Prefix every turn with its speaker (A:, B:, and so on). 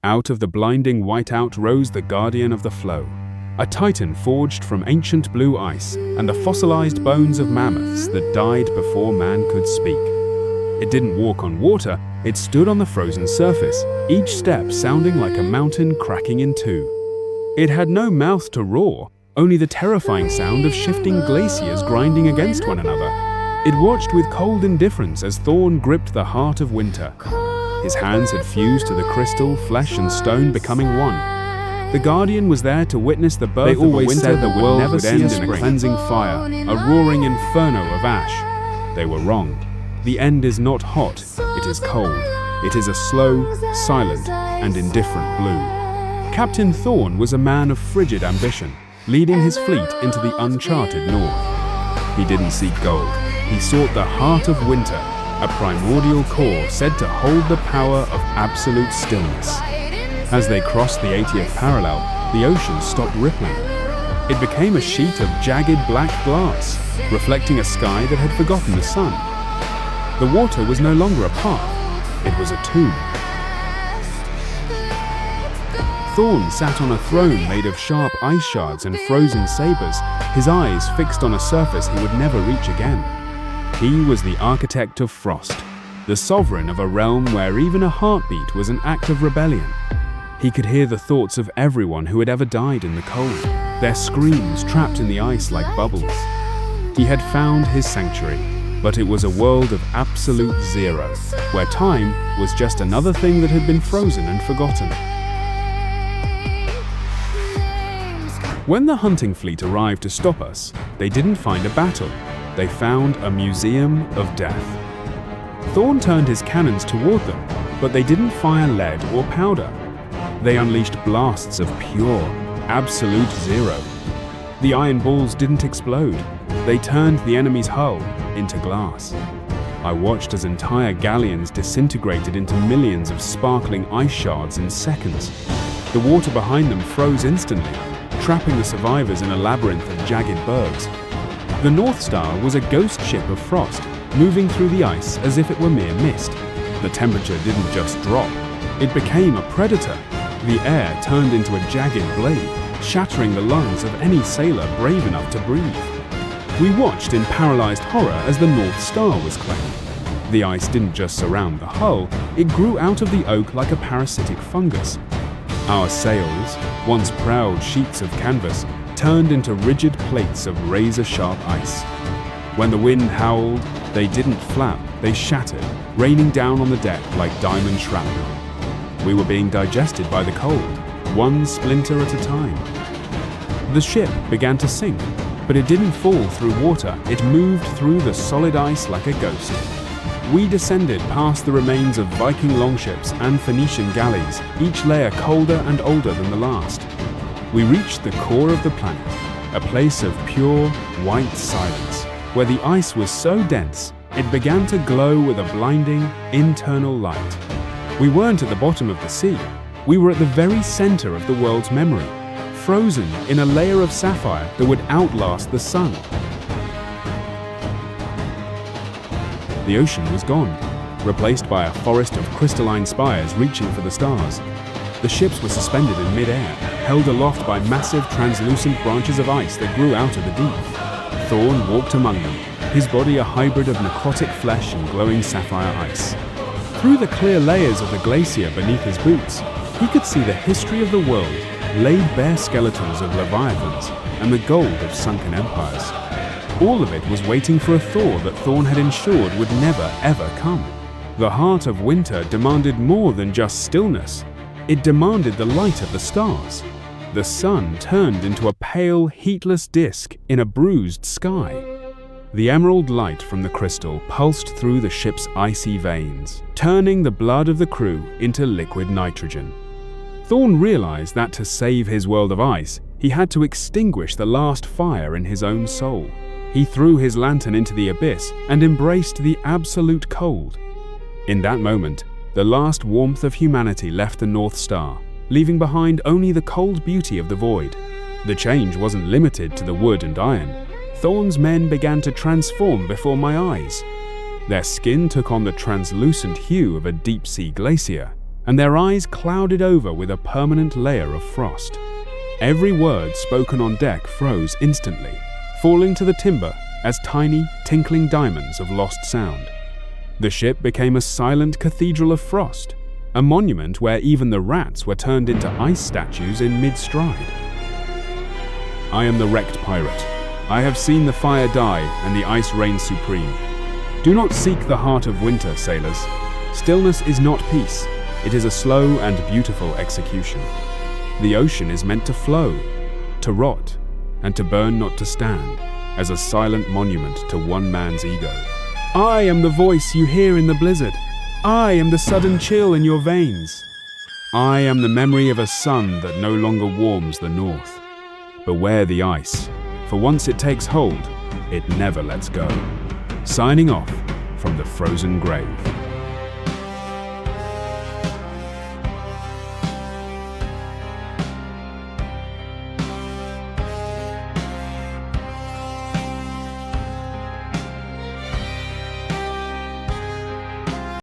A: Out of the blinding whiteout rose the guardian of the flow, a titan forged from ancient blue ice and the fossilized bones of mammoths that died before man could speak. It didn't walk on water, it stood on the frozen surface, each step sounding like a mountain cracking in two. It had no mouth to roar, only the terrifying sound of shifting glaciers grinding against one another. It watched with cold indifference as Thorn gripped the heart of winter. His hands had fused to the crystal, flesh and stone becoming one. The Guardian was there to witness the birth of a winter that would never end in a cleansing fire, a roaring inferno of ash. They were wrong. The end is not hot, it is cold. It is a slow, silent, and indifferent blue. Captain Thorn was a man of frigid ambition, leading his fleet into the uncharted north. He didn't seek gold. He sought the heart of winter, a primordial core said to hold the power of absolute stillness. As they crossed the 80th parallel, the ocean stopped rippling. It became a sheet of jagged black glass, reflecting a sky that had forgotten the sun. The water was no longer a path, it was a tomb. Thorn sat on a throne made of sharp ice shards and frozen sabers, his eyes fixed on a surface he would never reach again. He was the architect of frost, the sovereign of a realm where even a heartbeat was an act of rebellion. He could hear the thoughts of everyone who had ever died in the cold, their screams trapped in the ice like bubbles. He had found his sanctuary, but it was a world of absolute zero, where time was just another thing that had been frozen and forgotten. When the hunting fleet arrived to stop us, they didn't find a battle. They found a museum of death. Thorn turned his cannons toward them, but they didn't fire lead or powder. They unleashed blasts of pure, absolute zero. The iron balls didn't explode. They turned the enemy's hull into glass. I watched as entire galleons disintegrated into millions of sparkling ice shards in seconds. The water behind them froze instantly, trapping the survivors in a labyrinth of jagged bergs. The North Star was a ghost ship of frost, moving through the ice as if it were mere mist. The temperature didn't just drop, it became a predator. The air turned into a jagged blade, shattering the lungs of any sailor brave enough to breathe. We watched in paralyzed horror as the North Star was claimed. The ice didn't just surround the hull, it grew out of the oak like a parasitic fungus. Our sails, once proud sheets of canvas, turned into rigid plates of razor-sharp ice. When the wind howled, they didn't flap, they shattered, raining down on the deck like diamond shrapnel. We were being digested by the cold, one splinter at a time. The ship began to sink, but it didn't fall through water, it moved through the solid ice like a ghost. We descended past the remains of Viking longships and Phoenician galleys, each layer colder and older than the last. We reached the core of the planet, a place of pure, white silence, where the ice was so dense, it began to glow with a blinding, internal light. We weren't at the bottom of the sea, we were at the very center of the world's memory, frozen in a layer of sapphire that would outlast the sun. The ocean was gone, replaced by a forest of crystalline spires reaching for the stars. The ships were suspended in mid-air, held aloft by massive translucent branches of ice that grew out of the deep. Thorn walked among them, his body a hybrid of necrotic flesh and glowing sapphire ice. Through the clear layers of the glacier beneath his boots, he could see the history of the world, laid bare skeletons of leviathans and the gold of sunken empires. All of it was waiting for a thaw that Thorn had ensured would never ever come. The heart of winter demanded more than just stillness. It demanded the light of the stars. The sun turned into a pale, heatless disk in a bruised sky. The emerald light from the crystal pulsed through the ship's icy veins, turning the blood of the crew into liquid nitrogen. Thorn realized that to save his world of ice, he had to extinguish the last fire in his own soul. He threw his lantern into the abyss and embraced the absolute cold. In that moment, the last warmth of humanity left the North Star, leaving behind only the cold beauty of the void. The change wasn't limited to the wood and iron. Thorn's men began to transform before my eyes. Their skin took on the translucent hue of a deep-sea glacier. and their eyes clouded over with a permanent layer of frost. Every word spoken on deck froze instantly, falling to the timber as tiny, tinkling diamonds of lost sound. The ship became a silent cathedral of frost, a monument where even the rats were turned into ice statues in mid-stride. I am the wrecked pirate. I have seen the fire die and the ice reign supreme. Do not seek the heart of winter, sailors. Stillness is not peace. It is a slow and beautiful execution. The ocean is meant to flow, to rot, and to burn not to stand, as a silent monument to one man's ego. I am the voice you hear in the blizzard. I am the sudden chill in your veins. I am the memory of a sun that no longer warms the north. Beware the ice, for once it takes hold, it never lets go. Signing off from the frozen grave.